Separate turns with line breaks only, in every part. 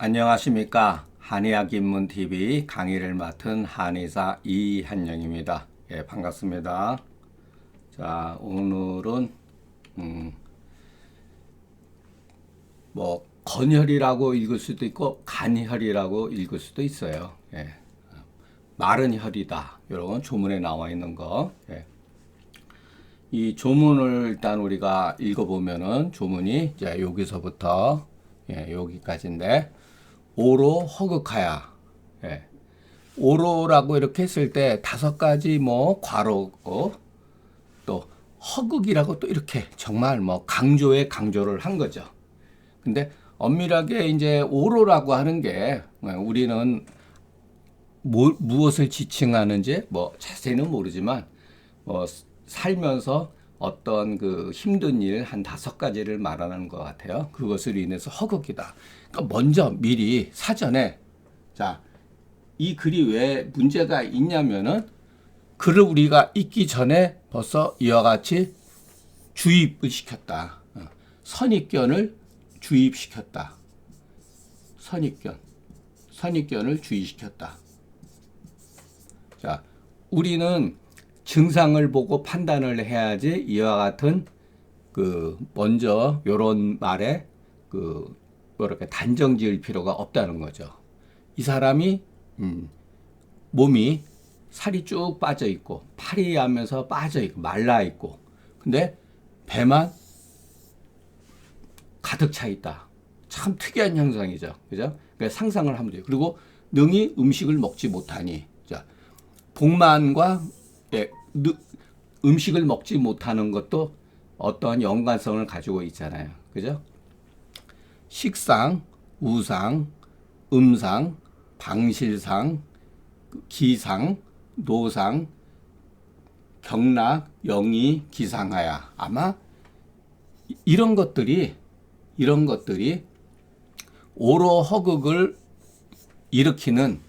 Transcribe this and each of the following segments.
안녕하십니까. 한의학 입문TV 강의를 맡은 한의사 이한영입니다. 예, 반갑습니다. 자, 오늘은 건혈이라고 읽을 수도 있고 간혈이라고 읽을 수도 있어요. 예, 마른 혈이다. 이런 조문에 나와 있는 거. 예. 이 조문을 일단 우리가 읽어보면은 조문이 이제 여기서부터 여기까지인데 오로 허극하야. 예. 오로라고 이렇게 했을 때 다섯 가지 괄호고 또 허극이라고 또 이렇게 정말 강조에 강조를 한 거죠. 근데 엄밀하게 이제 오로라고 하는 게 우리는 무엇을 지칭하는지 자세히는 모르지만 살면서 어떤 그 힘든 일 한 다섯 가지를 말하는 것 같아요. 그것으로 인해서 허극이다. 그러니까 먼저 미리 사전에 자, 이 글이 왜 문제가 있냐면은 글을 우리가 읽기 전에 벌써 이와 같이 주입을 시켰다. 선입견을 주입시켰다. 선입견을 주입시켰다. 자, 우리는 증상을 보고 판단을 해야지 이와 같은 먼저 요런 말에 뭐랄까 단정 지을 필요가 없다는 거죠. 이 사람이 몸이 살이 쭉 빠져 있고 파리하면서 빠져 있고 말라 있고 근데 배만 가득 차 있다. 참 특이한 현상이죠. 그죠? 그러니까 상상을 하면 돼요. 그리고 능히 음식을 먹지 못하니 자, 복만과 음식을 먹지 못하는 것도 어떠한 연관성을 가지고 있잖아요. 그죠? 식상, 우상, 음상, 방실상, 기상, 노상, 경락, 영이, 기상하야. 아마 이런 것들이 오로 허극을 일으키는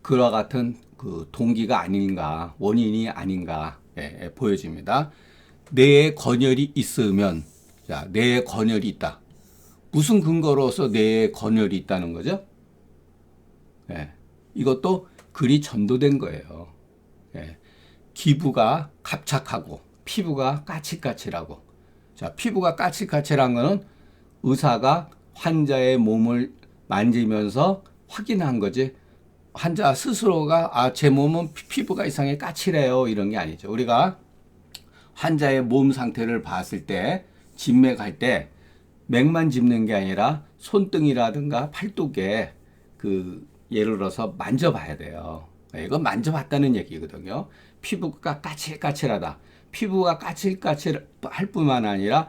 그와 같은 그 동기가 아닌가, 원인이 아닌가 보여집니다. 뇌에 건혈이 있으면, 자, 뇌에 건혈이 있다. 무슨 근거로서 뇌에 건혈이 있다는 거죠? 이것도 글이 전도된 거예요. 기부가 갑작하고 피부가 까칠까칠하고. 자, 피부가 까칠까칠한 거는 의사가 환자의 몸을 만지면서 확인한 거지. 환자 스스로가 제 몸은 피부가 이상하게 까칠해요 이런 게 아니죠. 우리가 환자의 몸 상태를 봤을 때 진맥할 때 맥만 짚는 게 아니라 손등이라든가 팔뚝에 예를 들어서 만져봐야 돼요. 이건 만져봤다는 얘기거든요. 피부가 까칠까칠하다. 피부가 까칠까칠할 뿐만 아니라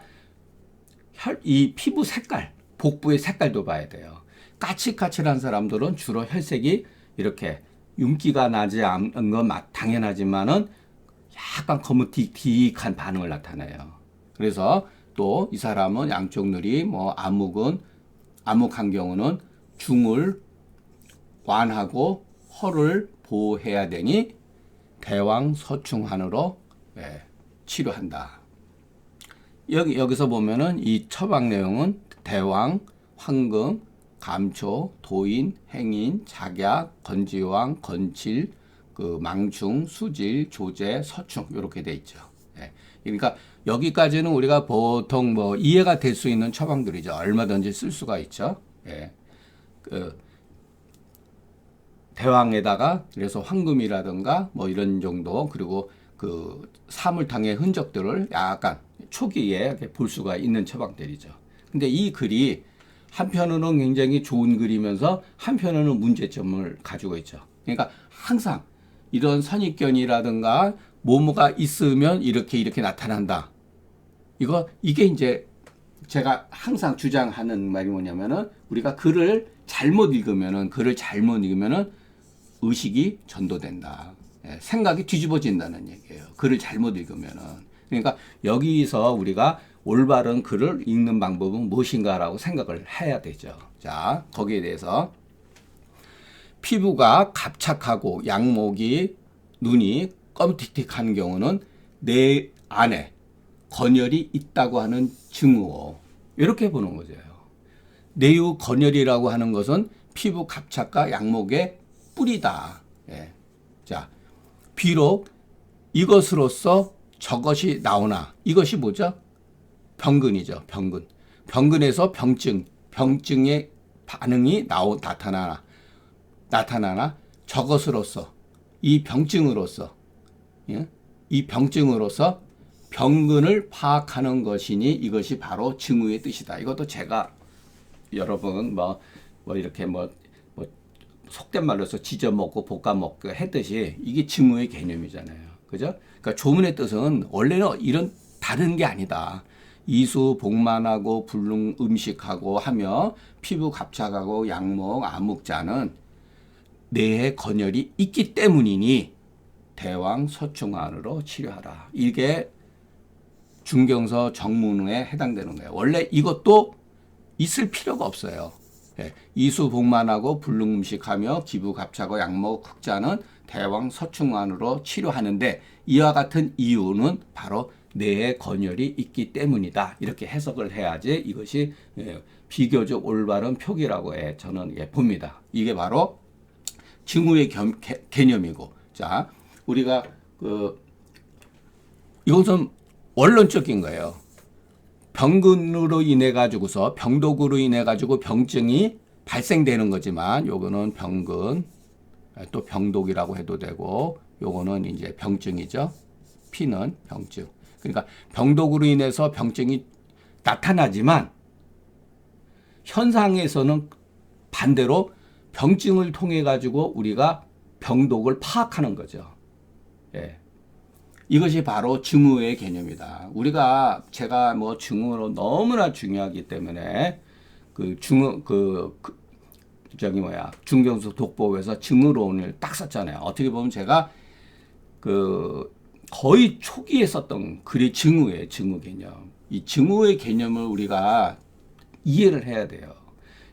이 피부 색깔, 복부의 색깔도 봐야 돼요. 까칠까칠한 사람들은 주로 혈색이 이렇게 윤기가 나지 않는 건 당연하지만은 약간 거뭇틱틱한 반응을 나타내요. 그래서 또 이 사람은 양쪽 눈이 암흑한 경우는 중을 완하고 허를 보호해야 되니 대왕서충환으로 치료한다. 여기서 보면은 이 처방 내용은 대왕, 황금, 감초, 도인, 행인, 작약, 건지왕, 건칠, 망충, 수질, 조제, 서충 이렇게 돼 있죠. 그러니까 여기까지는 우리가 보통 이해가 될 수 있는 처방들이죠. 얼마든지 쓸 수가 있죠. 대왕에다가 그래서 황금이라든가 이런 정도 그리고 사물탕의 흔적들을 약간 초기에 볼 수가 있는 처방들이죠. 근데 이 글이 한편으로는 굉장히 좋은 글이면서 한편으로는 문제점을 가지고 있죠. 그러니까 항상 이런 선입견이라든가 뭐뭐가 있으면 이렇게 나타난다. 이게 이제 제가 항상 주장하는 말이 뭐냐면은 우리가 글을 잘못 읽으면은 의식이 전도된다. 생각이 뒤집어진다는 얘기예요. 글을 잘못 읽으면은. 그러니까 여기서 우리가 올바른 글을 읽는 방법은 무엇인가라고 생각을 해야 되죠. 자, 거기에 대해서 피부가 갑착하고 양목이 눈이 검틱틱한 경우는 내 안에 건열이 있다고 하는 증오. 이렇게 보는 거죠. 내유 건열이라고 하는 것은 피부 갑착과 양목의 뿌리다. 예. 자, 비록 이것으로서 저것이 나오나 이것이 뭐죠? 병근이죠. 병근. 병근에서 병증의 반응이 나타나나 저것으로서 이 병증으로서 예? 이 병증으로서 병근을 파악하는 것이니 이것이 바로 증후의 뜻이다. 이것도 제가 여러분 이렇게 속된 말로 해서 지져 먹고 볶아 먹고 했듯이 이게 증후의 개념이잖아요. 그죠? 그러니까 조문의 뜻은 원래는 이런 다른 게 아니다. 이수 복만하고 불능 음식하고 하며 피부 갑착하고 양목 암흑자는 뇌에 건열이 있기 때문이니 대왕 서충안으로 치료하라. 이게 중경서 정문에 해당되는 거예요. 원래 이것도 있을 필요가 없어요. 예. 이수 복만하고 불능 음식하며 기부 갑착하고 양목 흑자는 대왕 서충안으로 치료하는데 이와 같은 이유는 바로 뇌에 건열이 있기 때문이다. 이렇게 해석을 해야지 이것이 비교적 올바른 표기라고 저는 봅니다. 이게 바로 증후의 개념이고, 자, 우리가 이것은 원론적인 거예요. 병근으로 인해 가지고서 병독으로 인해 가지고 병증이 발생되는 거지만 요거는 병근, 또 병독이라고 해도 되고 요거는 이제 병증이죠. 피는 병증. 그러니까 병독으로 인해서 병증이 나타나지만 현상에서는 반대로 병증을 통해 가지고 우리가 병독을 파악하는 거죠. 예. 이것이 바로 증후의 개념이다. 제가 증후로 너무나 중요하기 때문에 중경수 독보에서 증후론을 딱 썼잖아요. 어떻게 보면 제가 거의 초기에 썼던 글이 증후예요. 증후 개념. 이 증후의 개념을 우리가 이해를 해야 돼요.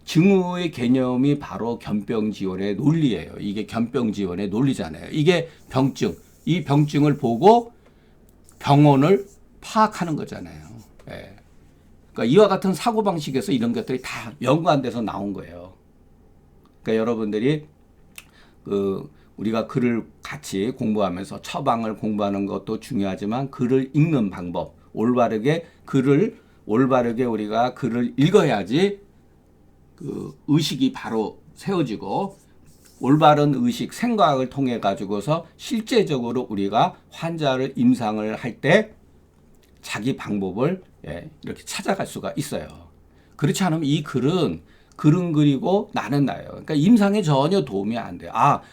증후의 개념이 바로 견병지원의 논리예요. 이게 견병지원의 논리잖아요. 이게 병증. 이 병증을 보고 병원을 파악하는 거잖아요. 예. 그러니까 이와 같은 사고방식에서 이런 것들이 다 연관돼서 나온 거예요. 그러니까 여러분들이 우리가 글을 같이 공부하면서 처방을 공부하는 것도 중요하지만 글을 읽는 방법, 올바르게 우리가 글을 읽어야지 의식이 바로 세워지고 올바른 의식, 생각을 통해 가지고서 실제적으로 우리가 환자를 임상을 할 때 자기 방법을 이렇게 찾아갈 수가 있어요. 그렇지 않으면 이 글은 그리고 나는 나예요. 그러니까 임상에 전혀 도움이 안 돼요.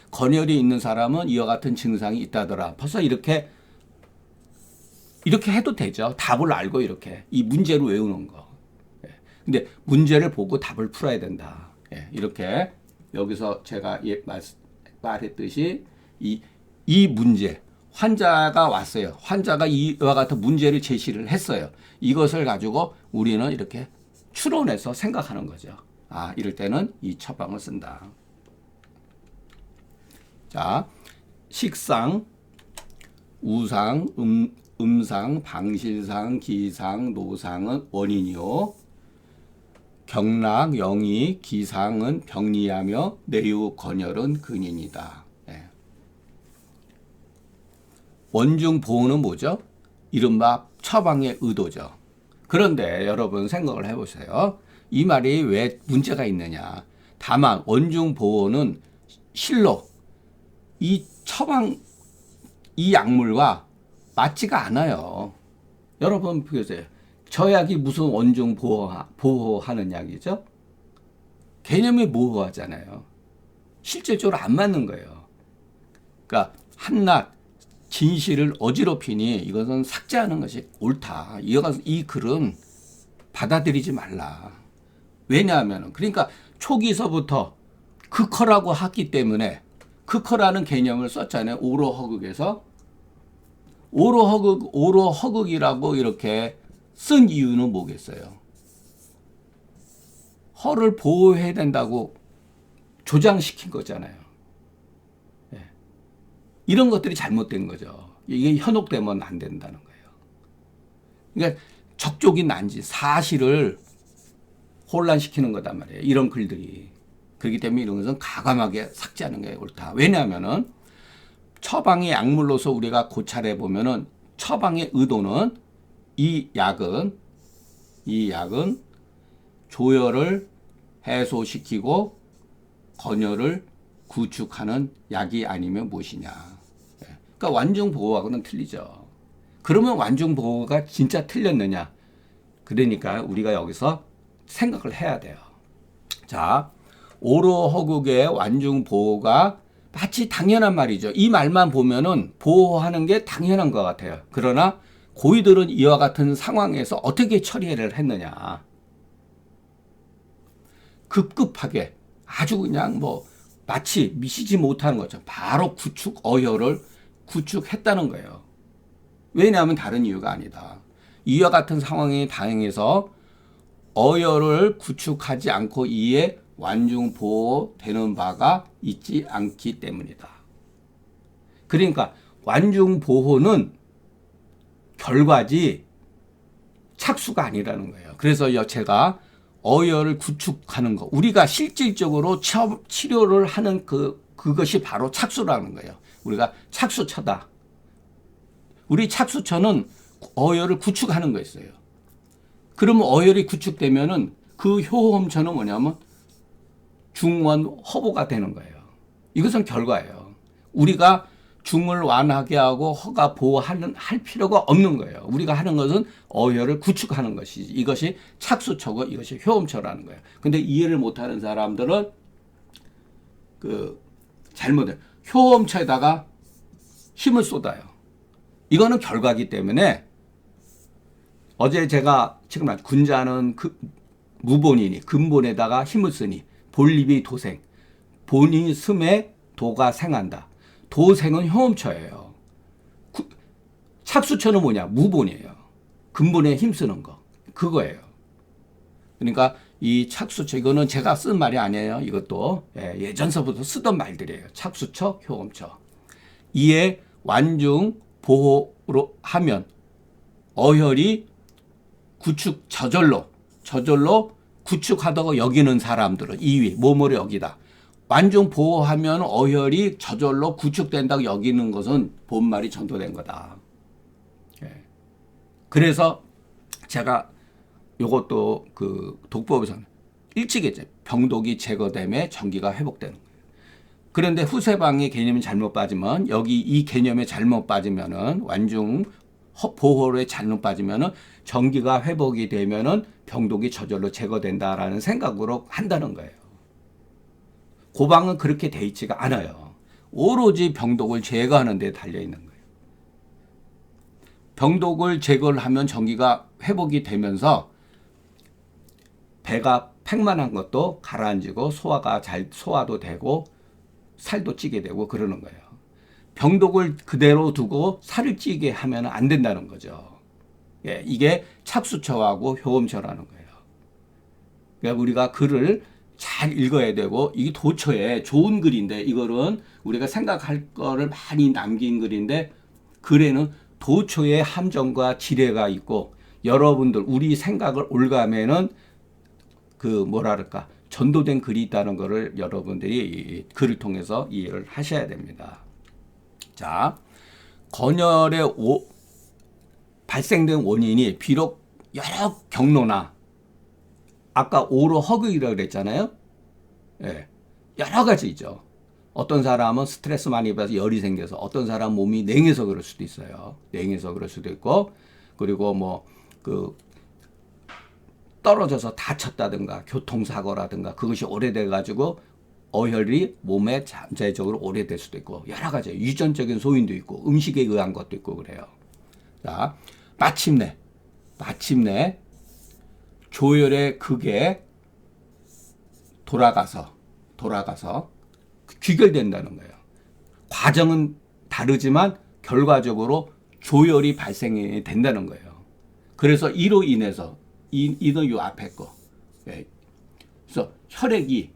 건열이 있는 사람은 이와 같은 증상이 있다더라. 벌써 이렇게 해도 되죠. 답을 알고 이렇게 이 문제를 외우는 거. 근데 문제를 보고 답을 풀어야 된다. 이렇게 여기서 제가 말했듯이 이 문제, 환자가 왔어요. 환자가 이와 같은 문제를 제시를 했어요. 이것을 가지고 우리는 이렇게 추론해서 생각하는 거죠. 이럴 때는 이 처방을 쓴다. 자, 식상, 우상, 음상, 방실상, 기상, 노상은 원인이요. 경락, 영이, 기상은 병리하며 내유, 건열은 근인이다. 원중 보호는 뭐죠? 이른바 처방의 의도죠. 그런데 여러분 생각을 해보세요. 이 말이 왜 문제가 있느냐. 다만 원중 보호는 실로 이 처방, 이 약물과 맞지가 않아요. 여러분 보세요. 저 약이 무슨 원중 보호하는 약이죠? 개념이 모호하잖아요. 실제적으로 안 맞는 거예요. 그러니까 한낱 진실을 어지럽히니 이것은 삭제하는 것이 옳다. 이 글은 받아들이지 말라. 왜냐하면 그러니까 초기서부터 극허라고 하기 때문에 극허라는 개념을 썼잖아요. 오로허극에서 오로허극이라고 이렇게 쓴 이유는 뭐겠어요? 허를 보호해야 된다고 조장시킨 거잖아요. 이런 것들이 잘못된 거죠. 이게 현혹되면 안 된다는 거예요. 그러니까 적족이 난지 사실을 혼란시키는 거단 말이에요. 이런 글들이. 그렇기 때문에 이런 것은 가감하게 삭제하는 게 옳다. 왜냐하면은 처방이 약물로서 우리가 고찰해 보면은 처방의 의도는 이 약은 조혈을 해소시키고 건혈을 구축하는 약이 아니면 무엇이냐. 그러니까 완중보호하고는 틀리죠. 그러면 완중보호가 진짜 틀렸느냐. 그러니까 우리가 여기서 생각을 해야 돼요. 자, 오로허국의 완중보호가 마치 당연한 말이죠. 이 말만 보면은 보호하는 게 당연한 것 같아요. 그러나 고의들은 이와 같은 상황에서 어떻게 처리를 했느냐. 급급하게 아주 그냥 뭐 마치 미시지 못하는 것처럼 바로 어혈을 구축했다는 거예요. 왜냐하면 다른 이유가 아니다. 이와 같은 상황에 당해서 어혈을 구축하지 않고 이에 완중보호되는 바가 있지 않기 때문이다. 그러니까 완중보호는 결과지 착수가 아니라는 거예요. 그래서 제가 어혈을 구축하는 거, 우리가 실질적으로 치료를 하는 그것이 바로 착수라는 거예요. 우리가 착수처다. 우리 착수처는 어혈을 구축하는 거였어요. 그러면 어혈이 구축되면은 그 효험처는 뭐냐면 중원 허보가 되는 거예요. 이것은 결과예요. 우리가 중을 완하게 하고 허가 할 필요가 없는 거예요. 우리가 하는 것은 어혈을 구축하는 것이지. 이것이 착수처고 이것이 효험처라는 거예요. 근데 이해를 못하는 사람들은 잘못해 효험처에다가 힘을 쏟아요. 이거는 결과기 때문에 어제 제가 지금 군자는 무본이니 근본에다가 힘을 쓰니 본립이 도생, 본이 숨에 도가 생한다. 도생은 효험처예요. 착수처는 뭐냐? 무본이에요. 근본에 힘쓰는 거. 그거예요. 그러니까 이 착수처, 이거는 제가 쓴 말이 아니에요. 이것도 예전서부터 쓰던 말들이에요. 착수처, 효험처. 이에 완중 보호로 하면 어혈이 저절로 구축하다고 여기는 사람들은 2위, 뭐뭐를 여기다. 완중 보호하면 어혈이 저절로 구축된다고 여기는 것은 본말이 전도된 거다. 그래서 제가 요것도 독법에서는 일찍 했죠. 병독이 제거됨에 전기가 회복되는 거예요. 그런데 후세방의 개념이 잘못 빠지면 여기 이 개념에 잘못 빠지면은 완중 보호에 잘못 빠지면은 전기가 회복이 되면은 병독이 저절로 제거된다라는 생각으로 한다는 거예요. 고방은 그렇게 돼 있지가 않아요. 오로지 병독을 제거하는 데 달려 있는 거예요. 병독을 제거를 하면 전기가 회복이 되면서 배가 팽만한 것도 가라앉고 소화도 되고 살도 찌게 되고 그러는 거예요. 병독을 그대로 두고 살을 찌게 하면 안 된다는 거죠. 이게 착수처하고 효험처라는 거예요. 그러니까 우리가 글을 잘 읽어야 되고 이게 도처에 좋은 글인데 이거는 우리가 생각할 거를 많이 남긴 글인데 글에는 도처의 함정과 지뢰가 있고 여러분들 우리 생각을 올가매는 전도된 글이 있다는 것을 여러분들이 이 글을 통해서 이해를 하셔야 됩니다. 자, 건혈의 발생된 원인이 비록 여러 경로나 아까 오로 허극이라고 그랬잖아요. 여러 가지죠. 어떤 사람은 스트레스 많이 받아서 열이 생겨서 어떤 사람 몸이 냉해서 그럴 수도 있어요. 냉해서 그럴 수도 있고 그리고 떨어져서 다쳤다든가 교통사고라든가 그것이 오래돼 가지고 어혈이 몸에 잠재적으로 오래될 수도 있고 여러 가지 유전적인 소인도 있고 음식에 의한 것도 있고 그래요. 자, 마침내 조혈의 극에 돌아가서 귀결된다는 거예요. 과정은 다르지만 결과적으로 조혈이 발생이 된다는 거예요. 그래서 이로 인해서 이는 요 앞에 거. 그래서 혈액이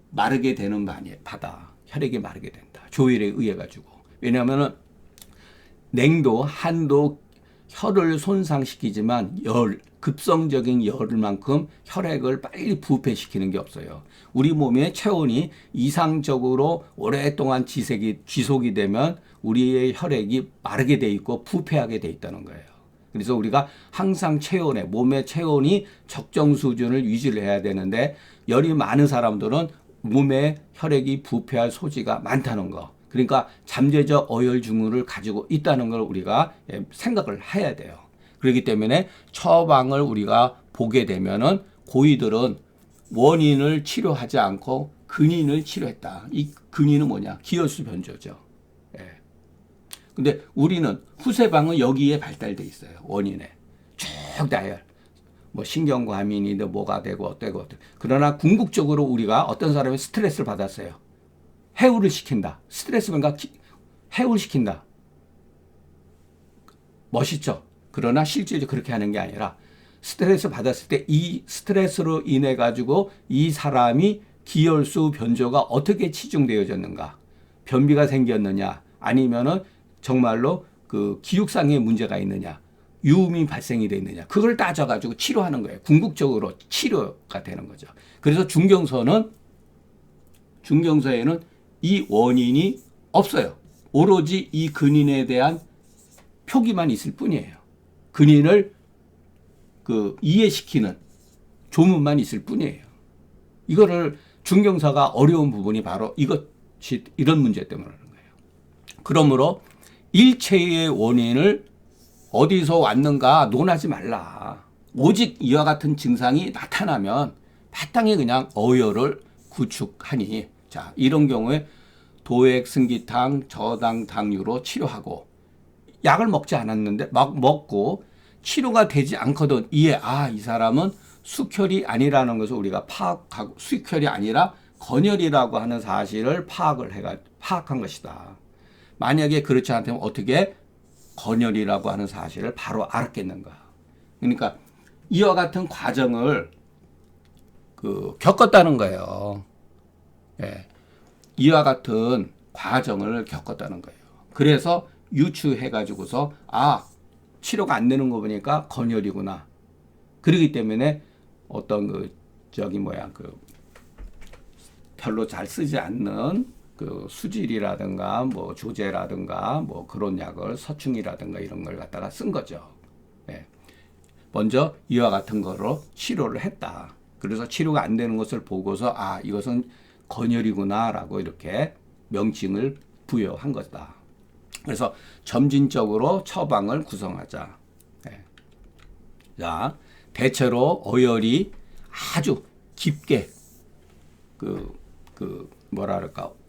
마르게 되는 바다. 혈액이 마르게 된다. 조혈에 의해 가지고. 왜냐하면은 냉도, 한도, 혈을 손상시키지만 급성적인 열만큼 혈액을 빨리 부패시키는 게 없어요. 우리 몸의 체온이 이상적으로 오랫동안 지속이 되면 우리의 혈액이 마르게 돼 있고 부패하게 돼 있다는 거예요. 그래서 우리가 항상 몸의 체온이 적정 수준을 유지를 해야 되는데 열이 많은 사람들은 몸에 혈액이 부패할 소지가 많다는 거. 그러니까 잠재적 어혈 증후를 가지고 있다는 걸 우리가 생각을 해야 돼요. 그렇기 때문에 처방을 우리가 보게 되면은 고이들은 원인을 치료하지 않고 근인을 치료했다. 이 근인은 뭐냐? 기혈수 변조죠. 예. 근데 우리는 후세방은 여기에 발달돼 있어요. 원인에. 쭉 나열. 뭐 신경과민이든 뭐가 되고 어때고. 그러나 궁극적으로 우리가 어떤 사람이 스트레스를 받았어요. 해우를 시킨다. 스트레스 뭔가 해우를 시킨다. 멋있죠? 그러나 실제로 그렇게 하는 게 아니라 스트레스 받았을 때 이 스트레스로 인해 가지고 이 사람이 기혈수 변조가 어떻게 치중되어졌는가? 변비가 생겼느냐? 아니면은 정말로 그 기육상의 문제가 있느냐? 유음이 발생이 돼 있느냐? 그걸 따져가지고 치료하는 거예요. 궁극적으로 치료가 되는 거죠. 그래서 중경서에는 이 원인이 없어요. 오로지 이 근인에 대한 표기만 있을 뿐이에요. 근인을 이해시키는 조문만 있을 뿐이에요. 이거를 중경사가 어려운 부분이 바로 이런 문제 때문에 그런 거예요. 그러므로 일체의 원인을 어디서 왔는가 논하지 말라. 오직 이와 같은 증상이 나타나면 마땅히 그냥 어혈을 구축하니, 자, 이런 경우에 도액, 승기탕, 저당, 당류로 치료하고, 약을 먹지 않았는데 막 먹고 치료가 되지 않거든. 이 사람은 숙혈이 아니라는 것을 우리가 파악하고, 숙혈이 아니라 건혈이라고 하는 사실을 파악한 것이다. 만약에 그렇지 않다면 어떻게 건혈이라고 하는 사실을 바로 알았겠는가. 그러니까 이와 같은 과정을 겪었다는 거예요. 예. 이와 같은 과정을 겪었다는 거예요. 그래서 유추해가지고서 치료가 안 되는 거 보니까 건혈이구나. 그렇기 때문에 어떤 별로 잘 쓰지 않는 수질이라든가 뭐 조제라든가 뭐 그런 약을 서충이라든가 이런 걸 갖다가 쓴 거죠. 예. 먼저 이와 같은 거로 치료를 했다. 그래서 치료가 안 되는 것을 보고서 이것은 건혈이구나라고 이렇게 명칭을 부여한 것이다. 그래서 점진적으로 처방을 구성하자. 네. 자, 대체로 어혈이 아주 깊게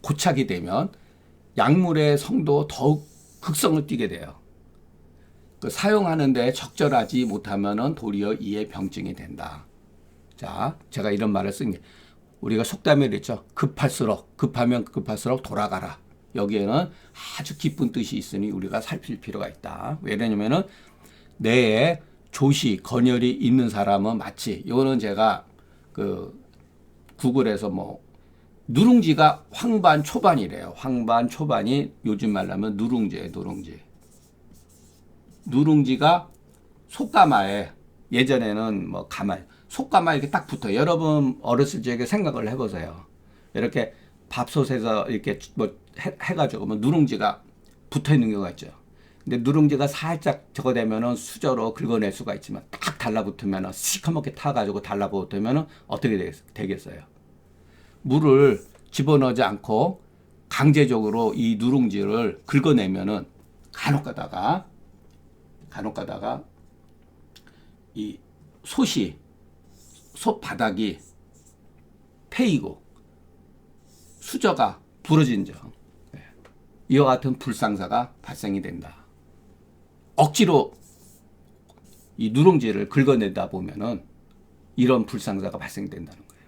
고착이 되면 약물의 성도 더욱 극성을 띠게 돼요. 사용하는데 적절하지 못하면은 도리어 이에 병증이 된다. 자, 제가 이런 말을 쓴 게 우리가 속담에 그랬죠. 급하면 급할수록 돌아가라. 여기에는 아주 깊은 뜻이 있으니 우리가 살필 필요가 있다. 왜냐면은 뇌에 조시, 건혈이 있는 사람은 마치, 이거는 제가 구글에서 누룽지가 황반 초반이래요. 황반 초반이 요즘 말로 하면 누룽지예요, 누룽지. 누룽지가 속가마에, 예전에는 가마, 속가마 이렇게 딱 붙어요. 여러분 어렸을 적에 생각을 해보세요. 이렇게 밥솥에서 이렇게 해가지고 누룽지가 붙어 있는 경우가 있죠. 근데 누룽지가 살짝 저거 되면은 수저로 긁어낼 수가 있지만 딱 달라붙으면은 시커멓게 타가지고 달라붙으면은 어떻게 되겠어요? 물을 집어넣지 않고 강제적으로 이 누룽지를 긁어내면은 간혹 가다가 이 솥 바닥이 패이고 수저가 부러진 점, 이와 같은 불상사가 발생이 된다. 억지로 이 누룽지를 긁어내다 보면은 이런 불상사가 발생된다는 거예요.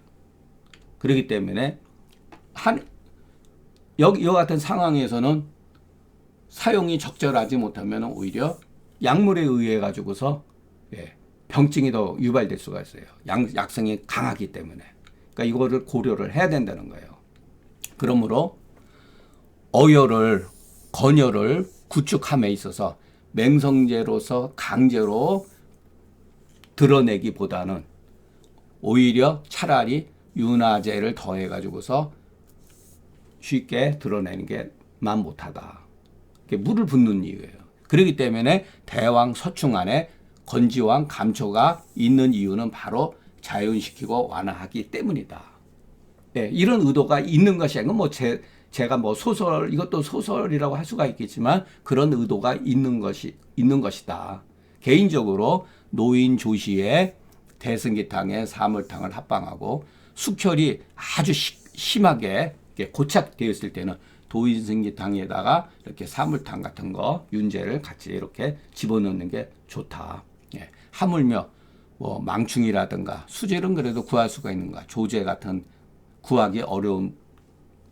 그렇기 때문에 이와 같은 상황에서는 사용이 적절하지 못하면 오히려 약물에 의해 가지고서 병증이 더 유발될 수가 있어요. 약성이 강하기 때문에. 그러니까 이거를 고려를 해야 된다는 거예요. 그러므로 건혈을 구축함에 있어서 맹성제로서 강제로 드러내기보다는 오히려 차라리 윤화제를 더해가지고서 쉽게 드러내는 게만 못하다. 물을 붓는 이유예요. 그렇기 때문에 대왕 서충 안에 건지왕 감초가 있는 이유는 바로 자연시키고 완화하기 때문이다. 네, 이런 의도가 있는 것이 아니고 제가 소설 이것도 소설이라고 할 수가 있겠지만 그런 의도가 있는 것이다. 개인적으로 노인 조시에 대승기탕에 사물탕을 합방하고 숙혈이 아주 심하게 고착되어 있을 때는 도인승기탕에다가 이렇게 사물탕 같은 거 윤제를 같이 이렇게 집어넣는 게 좋다. 예. 하물며 망충이라든가 수질은 그래도 구할 수가 있는가. 조제 같은 구하기 어려운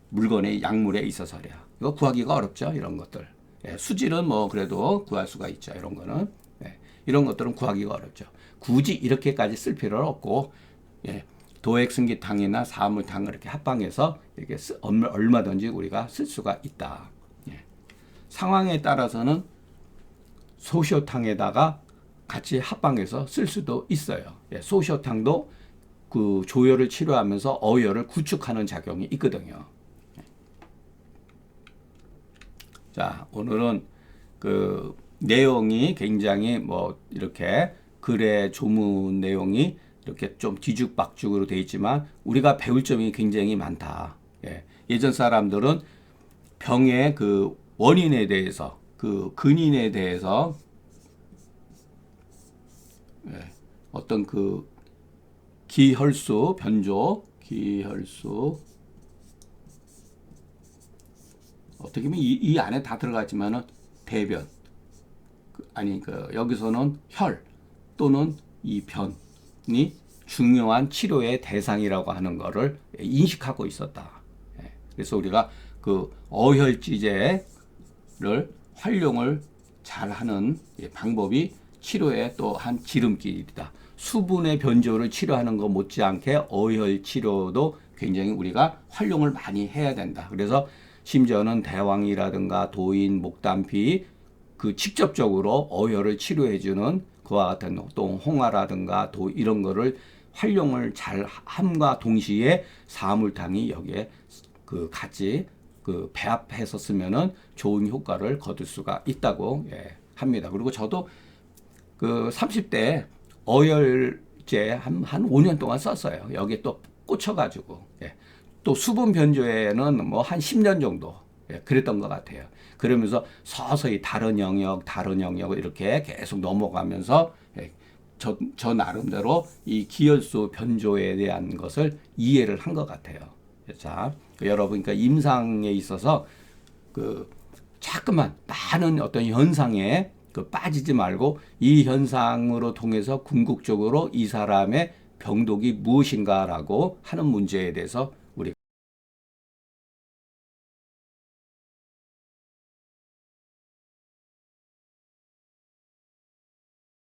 물건의 약물에 있어서야. 이거 구하기가 어렵죠. 이런 것들. 예. 수질은 그래도 구할 수가 있죠. 이런 거는. 예. 이런 것들은 구하기가 어렵죠. 굳이 이렇게까지 쓸 필요는 없고, 예. 도액승기탕이나 사물탕을 이렇게 합방해서 이렇게 얼마든지 우리가 쓸 수가 있다. 예. 상황에 따라서는 소시오탕에다가 같이 합방해서 쓸 수도 있어요. 예. 소시오탕도 그 조혈을 치료하면서 어혈을 구축하는 작용이 있거든요. 예. 자, 오늘은 그 내용이 굉장히 이렇게 글의 조문 내용이 이렇게 좀 뒤죽박죽으로 되어 있지만 우리가 배울 점이 굉장히 많다. 예. 예전 사람들은 병의 그 원인에 대해서, 그 근인에 대해서 예. 어떤 그 기혈수 변조, 기혈수 어떻게 보면 이 안에 다 들어갔지만은 대변 여기서는 혈 또는 이 변이 중요한 치료의 대상이라고 하는 것을 인식하고 있었다. 그래서 우리가 그 어혈지제를 활용을 잘하는 방법이 치료의 또 한 지름길이다. 수분의 변조를 치료하는 것 못지않게 어혈 치료도 굉장히 우리가 활용을 많이 해야 된다. 그래서 심지어는 대왕이라든가 도인, 목단피 그 직접적으로 어혈을 치료해주는 그와 같은 또 홍화라든가 이런 거를 활용을 잘 함과 동시에 사물탕이 여기에 그 같이 그 배합해서 쓰면은 좋은 효과를 거둘 수가 있다고 합니다. 그리고 저도 그 30대 어혈제 한 5년 동안 썼어요. 여기에 또 꽂혀가지고 또 수분 변조에는 한 10년 정도 그랬던 것 같아요. 그러면서 서서히 다른 영역을 이렇게 계속 넘어가면서 저 나름대로 이 기혈수 변조에 대한 것을 이해를 한 것 같아요. 자, 여러분, 그러니까 임상에 있어서 자꾸만 많은 어떤 현상에 빠지지 말고 이 현상으로 통해서 궁극적으로 이 사람의 병독이 무엇인가라고 하는 문제에 대해서